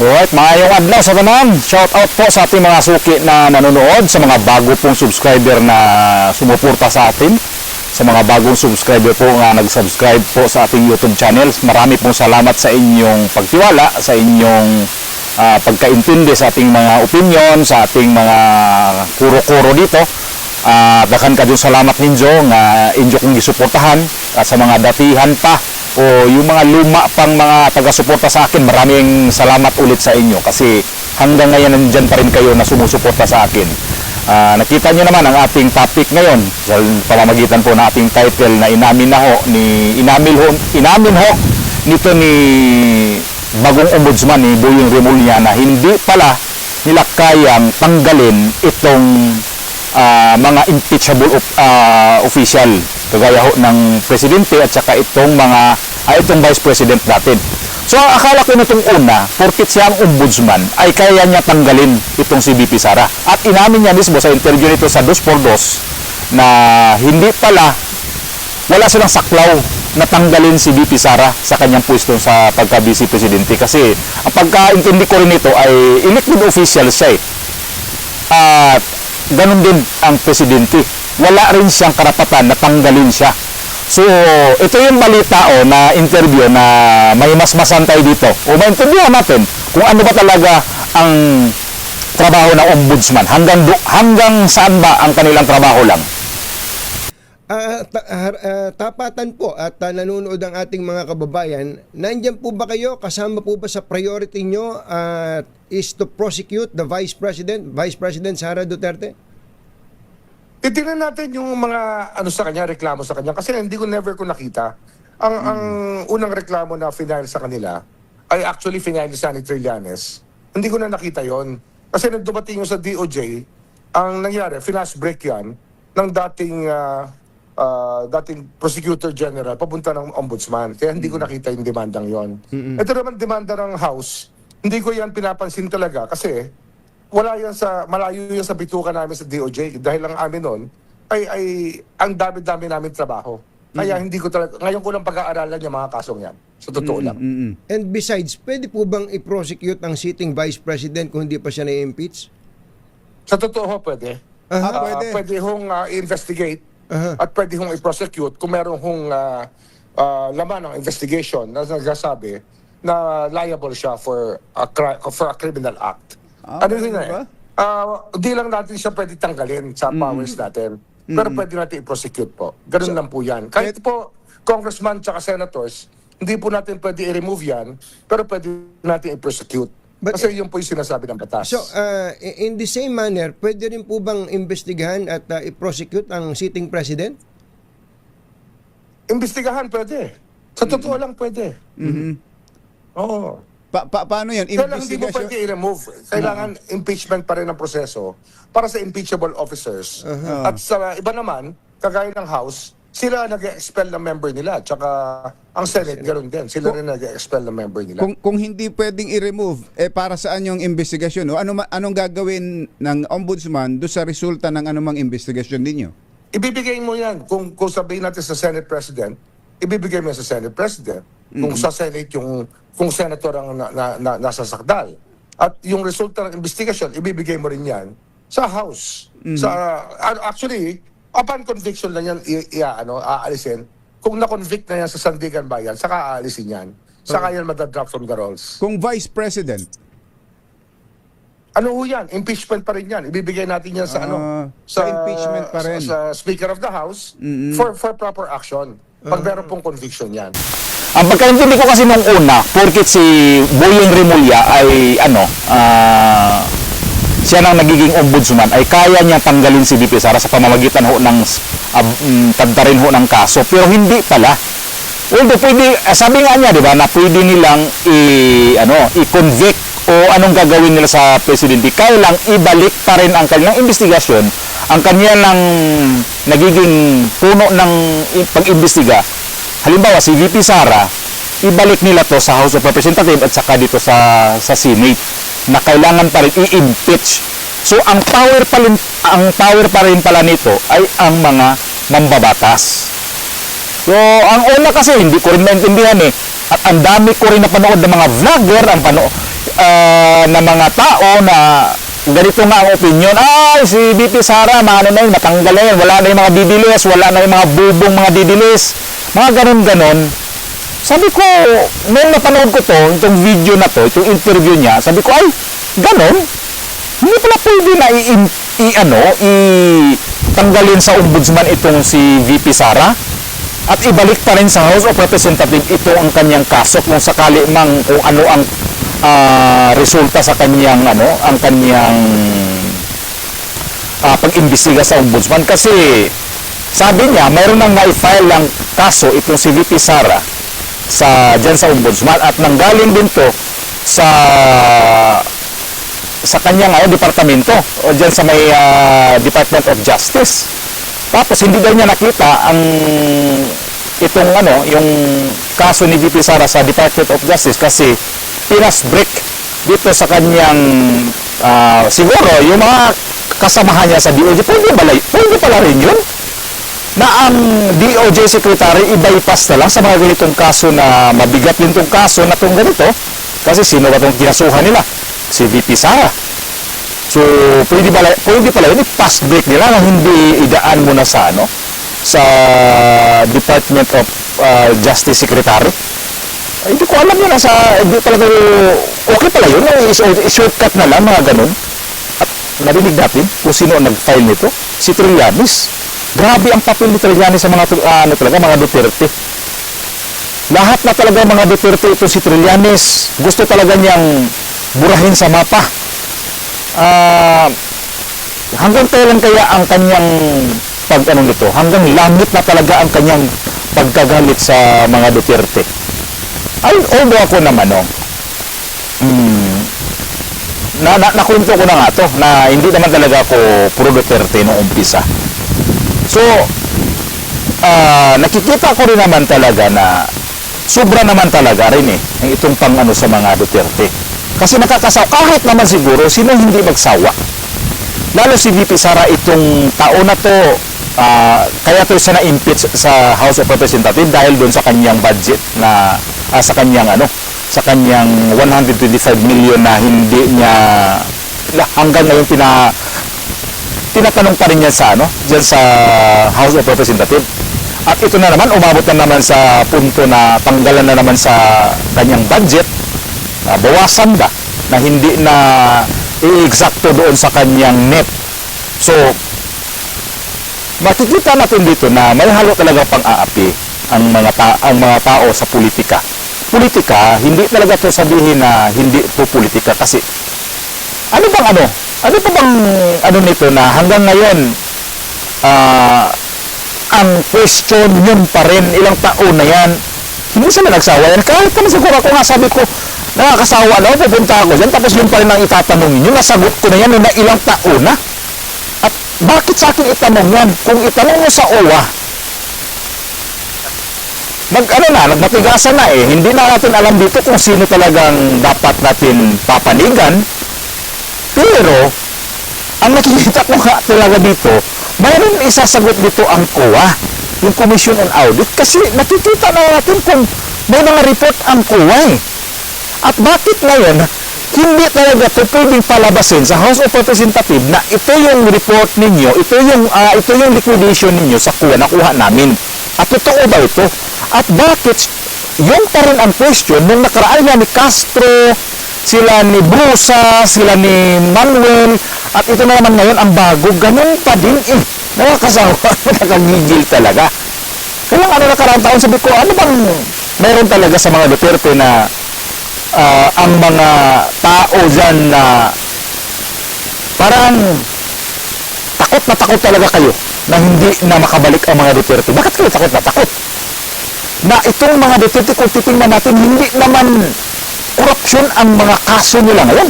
Alright, maayong adlaw sa tanan. Shout out po sa ating mga suki na nanonood, sa mga bago pong subscriber na sumuporta sa atin, sa mga bagong subscriber po nga nag-subscribe po sa ating YouTube channel. Marami pong salamat sa inyong pagtiwala, sa inyong pagkaintindi sa ating mga opinion, sa ating mga kuro-kuro dito. Dakan ka salamat ninyo nga inyo kong gisuportahan, at sa mga datihan pa o yung mga luma pang mga taga-suporta sa akin, maraming salamat ulit sa inyo kasi hanggang ngayon nandyan pa rin kayo na sumusuporta sa akin. Nakita nyo naman ang ating topic ngayon sa pamamagitan po ng ating title na inamin ho nito ni bagong ombudsman ni Boyong Remulla na hindi pala nila kayang tanggalin itong mga impeachable official kagaya ho ng presidente at saka itong vice president natin. So akala ko nitong una, porkit siya ang ombudsman, ay kaya niya tanggalin itong si VP Sara. At inamin niya mismo sa interview nito sa 2x2 na hindi pala, wala silang saklaw na tanggalin si VP Sara sa kanyang pwesto sa pagka-vice presidente. Kasi ang pagkaintindi ko rin ito ay elected official siya At ganun din ang presidente. Wala rin siyang karapatan na tanggalin siya. So, ito yung balita na interview na may masmasan tayo dito. O maintindihan natin kung ano ba talaga ang trabaho ng ombudsman. Hanggang saan ba ang kanilang trabaho lang? Tapatan po at nanonood ang ating mga kababayan. Nandiyan po ba kayo? Kasama po ba sa priority nyo is to prosecute the Vice President Sara Duterte? Titingnan natin yung mga sa kanya, reklamo sa kanya kasi never ko nakita. Ang unang reklamo na final sa kanila ay actually final ni Sunny Trillanes. Hindi ko na nakita yon. Kasi nung dumating yung sa DOJ, ang nangyari, flash break yan ng dating Prosecutor General papunta ng Ombudsman. Kaya hindi ko nakita yung demandang yon. Ito naman demanda ng House, hindi ko yan pinapansin talaga kasi malayo yan sa bituka namin sa DOJ dahil ang amin nun ay ang dami-dami namin trabaho. Kaya hindi ko talaga, ngayon ko lang pag-aaralan yung mga kasong yan. Sa totoo lang. And besides, pwede po bang i-prosecute ang sitting Vice President kung hindi pa siya na-impeach? Sa totoo pwede. Pwede. Pwede hong i-investigate at pwede hong i-prosecute kung meron hong laman ng investigation na nagsasabi na liable siya for a criminal act. Ano yun di lang natin siya pwede tanggalin sa powers natin. Pero pwede natin i-prosecute po. Ganun lang po yan. Kahit po congressman tsaka senators, hindi po natin pwede i-remove yan, pero pwede natin i-prosecute. Kasi yun po yung sinasabi ng batas. So, in the same manner, pwede rin po bang imbestigahan at i-prosecute ang sitting president? Imbestigahan pwede. Sa totoo lang pwede. Oo. Paano yan? Kailangan hindi mo pwede i-remove. Kailangan impeachment pa rin ang proseso para sa impeachable officers. At sa iba naman, kagaya ng House, sila nag-expel ng member nila. Tsaka ang Senate, ganoon din. Sila rin nag-expel ng member nila. Kung hindi pwedeng i-remove, para saan yung investigasyon? O anong gagawin ng ombudsman do sa resulta ng anumang investigasyon ninyo? Ibibigay mo yan. Kung sabihin natin sa Senate President, ibibigay mo yan sa Senate President. Kung sa Senate kung senator ang nasa sakdal. At yung resulta ng investigasyon, ibibigay mo rin yan sa House. Actually, upon conviction lang yan aalisin. Kung na-convict na yan sa Sandigan Bayan, saka aalisin yan. Saka yan madadrop from the rolls. Kung Vice President? Ano ho yan? Impeachment pa rin yan. Ibibigay natin yan sa sa impeachment pa rin. Sa Speaker of the House for proper action. Pag meron pong conviction yan. Ang pagkaintindi ko kasi nung una, porkit si Boyong Remulla ay siya nang nagiging ombudsman, ay kaya niya tanggalin si VP Sara sa pamamagitan ho ng tadtarin ho ng kaso. Pero hindi pala. Although pwede, sabi nga niya, di ba, na pwede nilang i-convict o anong gagawin nila sa presidente. Kaya lang ibalik pa rin ang kanilang investigasyon, ang kanilang nagiging puno ng pag-imbestiga. Halimbawa, si VP Sara, ibalik nila to sa House of Representatives at saka dito sa Senate na kailangan pa rin i-impeach. So, ang power pa rin pala nito ay ang mga mambabatas. So, ang una kasi, hindi ko rin maintindihan At ang dami ko rin napanood ng mga vlogger, na mga tao na ganito nga ang opinion, ay si VP Sara, maano na yun, matanggal na yun, wala na yung mga didilis, wala na yung mga bubong mga didilis, mga ganon-ganon. Sabi ko, nung napanood ko to, itong video na to, itong interview niya, sabi ko, ay, ganon? Hindi pala pwede na tanggalin sa ombudsman itong si VP Sara at ibalik pa rin sa House of Representatives ito ang kanyang kaso kung sakali mang kung ano ang resulta sa kanyang ang kanyang pag-imbestiga sa ombudsman, kasi sabi niya mayroon nang na-file ng kaso itong si VP Sara dyan sa ombudsman at nanggaling din to sa kanyang departamento o dyan sa may Department of Justice. Tapos hindi daw niya nakita yung kaso ni VP Sara sa Department of Justice kasi pinas-break dito sa kanyang siguro yung mga kasamahan niya sa DOJ. Pwede pala rin yun na ang DOJ Secretary i-bypass na lang sa mga ganitong kaso na mabigat din itong kaso na itong ganito, kasi sino ba itong kinasuhan nila? Si VP Sara. So pwede pala yun i-pass break nila na hindi idaan muna sa Department of Justice Secretary. Hindi ko alam yun, hindi talaga okay pala yun, i-shortcut na lang mga ganun. At narinig natin kung sino ang nag-file nito, si Trillanes. Grabe ang papel ni Trillanes sa mga Duterte. Lahat na talaga mga Duterte ito si Trillanes. Gusto talaga niyang burahin sa mapa. Hanggang kailan kaya ang kanyang nito? Hanggang langit na talaga ang kanyang pagkagalit sa mga Duterte. Although ako naman, nakwento ko na nga to, na hindi naman talaga ako puro Duterte noong umpisa. So, nakikita ko rin naman talaga na sobra naman talaga rin ang itong sa mga Duterte. Kasi nakakasawa, kahit naman siguro, sino hindi magsawa? Lalo si VP Sara itong taon na to, kaya to siya na-impeach sa House of Representatives dahil doon sa kanyang budget na, sa kanyang 125 million na hindi niya, hanggang ngayon tinatanong pa rin niya dyan sa House of Representatives. At ito na naman, umabot na naman sa punto na tanggalan na naman sa kanyang budget, bawasan ba na hindi na i-exacto doon sa kanyang net. So makikita natin dito na may halo talaga pang-aapi ang mga tao sa politika. Hindi talaga to sabihin na hindi po politika, kasi ano pa bang nito na hanggang ngayon ang question yun pa rin, ilang taon na yan, hindi sila nagsawa yan. Kahit naman siguro ako nga sabi ko, nakakasawa na, pupunta ako dyan, tapos yun pa rin ang itatanong ninyo, nasagot ko na yan na ilang taon na. At bakit sa akin itanong yan? Kung itanong mo sa OWA, nagmatigasan na hindi na natin alam dito kung sino talagang dapat natin papanigan. Pero ang nakikita ko nga talaga dito, mayroon isasagot dito ang COA, yung Commission on Audit, kasi nakikita na natin kung may mga report ang COA At bakit ngayon hindi talaga ito pwedeng palabasin sa House of Representatives na ito yung report ninyo, ito yung liquidation ninyo sa nakuha namin. At totoo ba ito? At bakit yung pa rin ang question nung nakaraan niya ni Castro, sila ni Brusa, sila ni Manuel, at ito na naman ngayon ang bago, ganun pa din nakakasawa, nakagigil talaga. Kaya nakaraan taon sabi ko, ano bang meron talaga sa mga Duterte na ang mga tao dyan na parang takot talaga kayo na hindi na makabalik ang mga Duterte. Bakit kayo takot na takot? Na itong mga Duterte, kung titingnan natin, hindi naman korupsyon ang mga kaso nila ngayon.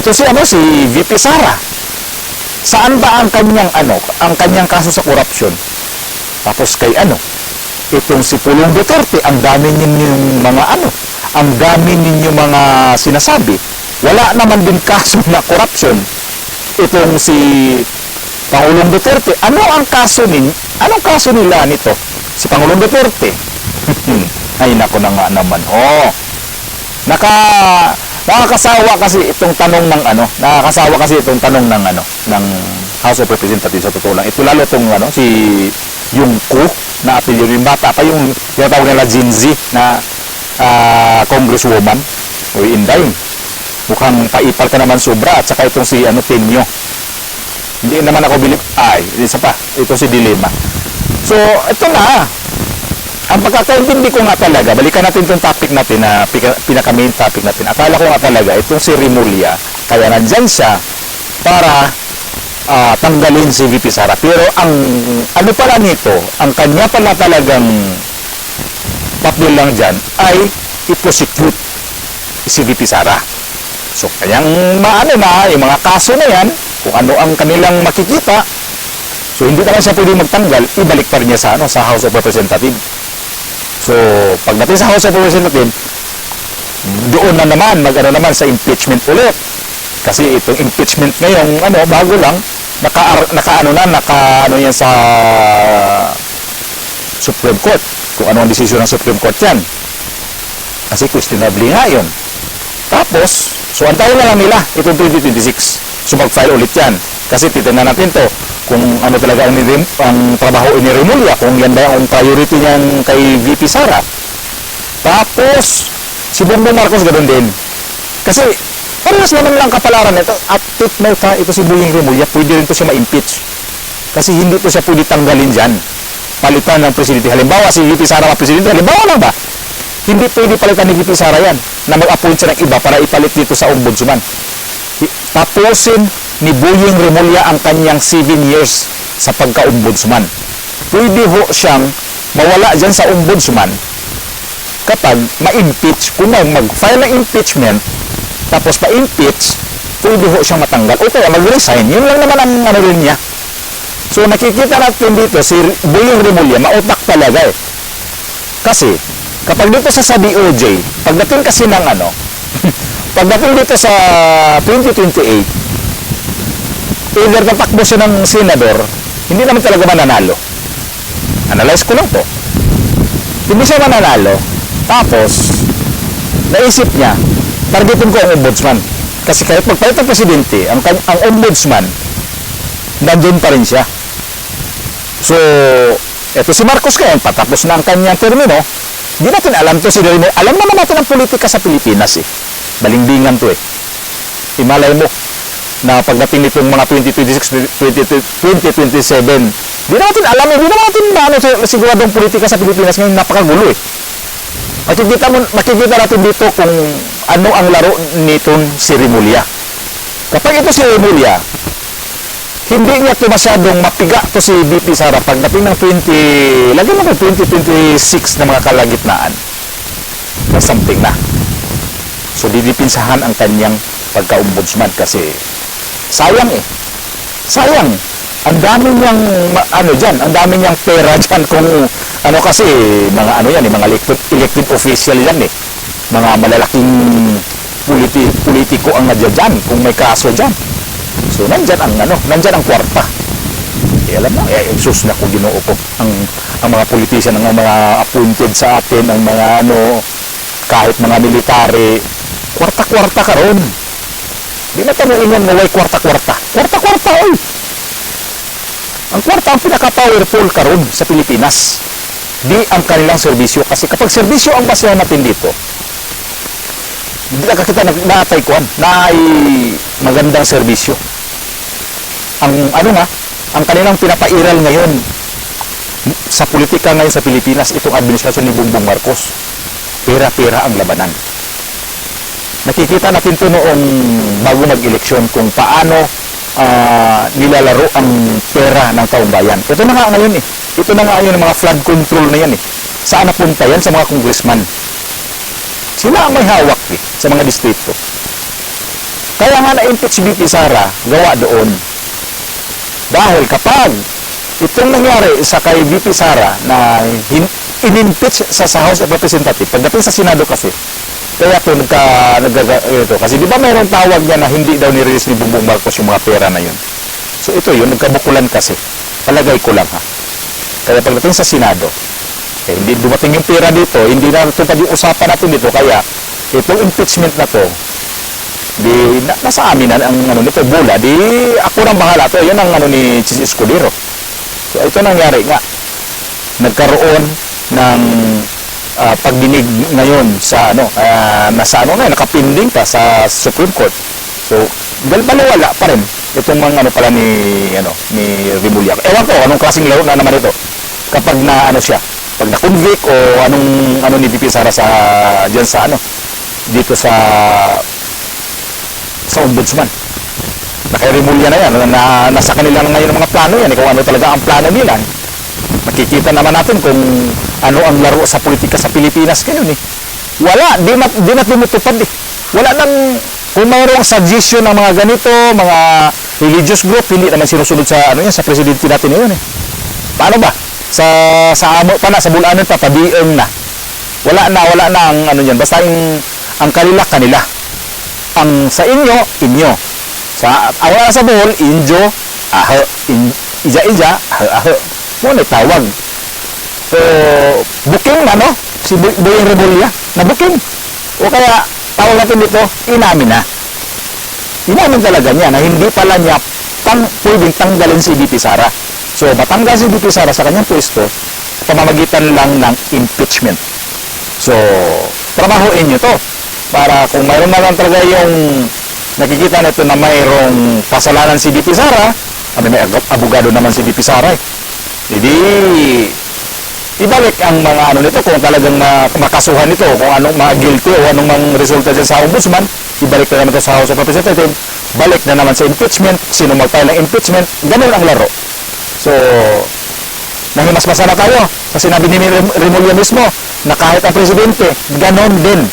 Ito si VP Sara. Saan ba ang kanyang kaso sa korupsyon? Tapos kay itong si Pulong Duterte, ang dami ninyong ang dami ninyong mga sinasabi. Wala naman din kaso na korupsyon. Itong si Pangulong Duterte, anong kaso nila nito? Si Pangulong Duterte. Ay, nako na nga naman. Nakakasawa kasi itong tanong ng nakakasawa kasi itong tanong ng ng House of Representatives sa totoo lang. Ito lalo tong si yung Ko na apelyido yung bata pa yung tinatawag nila Gen Z na congresswoman o Inday. Mukhang paipal ka naman sobra at saka itong si Tenyo. Hindi naman ako bilib. Isa pa. Ito si Dilema. So, ito na. Ang pagkakaintindi ko nga talaga, balikan natin itong topic natin na pinaka-main topic natin. Akala ko nga talaga, itong si Remulla, kaya nandyan siya para tanggalin si VP Sara. Pero ang ano pala nito, ang kanya pala talagang papel lang dyan ay i-prosecute si VP Sara. So, kayang yung mga kaso na yan, kung ano ang kanilang makikita, so hindi naman siya pwede magtanggal, ibalik pa rin niya sa House of Representatives. So, pagdating sa House of Representatives, doon na naman, naman sa impeachment ulit. Kasi itong impeachment ngayon, bago lang, naka yan sa Supreme Court. Kung ano ang desisyon ng Supreme Court yan. Kasi questionably nga yun. Tapos, so antayin na lang nila itong 2026. So mag-file ulit yan. Kasi titignan natin to kung ano talaga ang trabaho ni Remulla, kung yan ba ang priority niyan kay VP Sara. Tapos, si Bongbong Marcos ganoon din. Kasi, parehas naman lang kapalaran ito. At take note ha, ito si Boying Remulla, pwede rin to siya ma-impeach. Kasi hindi to siya pwede tanggalin dyan. Palitan ng presidente. Halimbawa, si VP Sara ma-presidente. Halimbawa lang ba? Hindi pwede palitan ni VP Sara yan na mag-appoint siya ng iba para ipalit dito sa ombudsman. Tapusin ni Boying Remulla ang kanyang 7 years sa pagka-ombudsman. Pwede ho siyang mawala dyan sa ombudsman kapag ma-impeach. Kung mag-file ng impeachment, tapos ma-impeach, pwede ho siyang matanggal. O kaya mag-resign. Yun lang naman ang rin niya. So nakikita natin dito, si Boying Remulla, mautak talaga eh. Kasi, kapag dito sa DOJ, pagdating kasi ng pagdating dito sa 2028, either tatakbo siya ng senador, hindi naman talaga mananalo. Analyze ko lang to. Hindi siya mananalo. Tapos, naisip niya, targetin ko ang ombudsman. Kasi kahit magpalit ang presidente, ang ombudsman, nandun pa rin siya. So, eto si Marcos ngayon, patapos na ang kanyang termino, hindi natin alam to si Remulla. Alam naman natin ang politika sa Pilipinas eh. Balingbingan to eh. Imalay mo na pagdating nitong mga 2026, 2027, di natin alam eh. Di naman natin siguradong politika sa Pilipinas ngayon, napakagulo eh. Makikita natin dito kung ano ang laro nitong si Remulla. Kapag ito si Remulla, hindi niya ito masyadong mapiga to si VP Sara pagdating ng 2026 na mga kalagitnaan na something na. So didipinsahan ang kanyang pagka-ombudsman kasi sayang eh. Sayang. Ang dami niyang ang dami niyang pera diyan kung kasi mga yan mga elected official yan eh. Mga malalaking politiko ang nadyan kung may kaso diyan. So nandyan ang kwarta. Alam mo, sus na kung Ginoo ko ang mga politician, ang mga appointed sa atin, ang mga kahit mga military, kwarta-kwarta karon. Di na tanongin yan may kwarta-kwarta. Kwarta-kwarta, oy! Ang kwarta ang pinaka-powerful karon sa Pilipinas. Di ang kanilang serbisyo. Kasi kapag serbisyo ang basehan natin dito, hindi na kita natay kuhan na ay magandang serbisyo. Ang kanilang pinapairal ngayon sa politika ngayon sa Pilipinas, itong administrasyon ni Bongbong Marcos, pera-pera ang labanan. Nakikita natin ito noong bago mag-eleksyon kung paano nilalaro ang pera ng taong bayan. Ito na nga ngayon eh. Ito na nga ngayon ang mga flood control na yan eh. Saan napunta yan? Sa mga congressman. Sila ang may hawak eh, sa mga distrito. Kaya nga na-impeach si VP Sara, gawa doon. Dahil kapag itong nangyari sa kay VP Sara na in-impeach sa House of Representatives, pagdating sa Senado kasi, kaya ito ito. Kasi di ba mayroong tawag niya na hindi daw ni-release ni Bongbong Marcos yung mga pera na yun. So ito yun, nagkabukulan kasi. Palagay ko lang ha. Kaya pagdating sa Senado, hindi dumating yung pera dito, hindi na tutupad yung usapan natin dito, kaya itong impeachment na to, nasa amin na ang ano nito, bula, di ako nang bahala to. Yun ang ano ni Chis Escudero. So ito nangyari nga. Nagkaroon ng pagdinig ngayon sa nasa ngayon, nakapinding pa sa Supreme Court. So, baliwala pa rin itong mga pala ni Remulla. Ewan ko, anong klaseng laro na naman ito. Kapag siya, pag na-convict o anong ni VP Sara dyan sa dito sa ombudsman. Na kay Remulla na yan, nasa kanila na ngayon ang mga plano yan, kung ano talaga ang plano nila. Makikita naman natin kung ano ang laro sa politika sa Pilipinas ngayon Wala, di na tumutupad Wala nang, kung mayroong suggestion ng mga ganito, mga religious group, hindi naman sinusunod sa sa presidente natin ngayon Paano ba? Sa amo pa na, sa bulanan pa, pabieng na. Wala na ang yan. Basta ang kanila. Ang sa inyo. Ang wala sa buhol, injo, ija, aho. Muna tawag. So, booking na, si Boyong Remulla, na booking. O kaya, tawag natin dito, inamin na. Inamin talaga niya na hindi pala niya pwedeng tanggalin si VP Sara. So, matanggal si VP Sara sa kanyang pwesto, pamamagitan lang ng impeachment. So, trabahoin nyo to. Para kung mayroon naman talaga yung nakikita nito na mayroong kasalanan si VP Sara, may abogado naman si VP Sara Hindi, ibalik ang mga nito kung talagang makasuhan nito, kung anong mga guilty o anong mga resulta dyan sa ombudsman, ibalik na naman ito sa House of Representatives, balik na naman sa impeachment, sino mag-file ng impeachment, ganun ang laro. So, nahimasmasa na tayo sa sinabi ni Remulla mismo na kahit ang presidente, ganon din.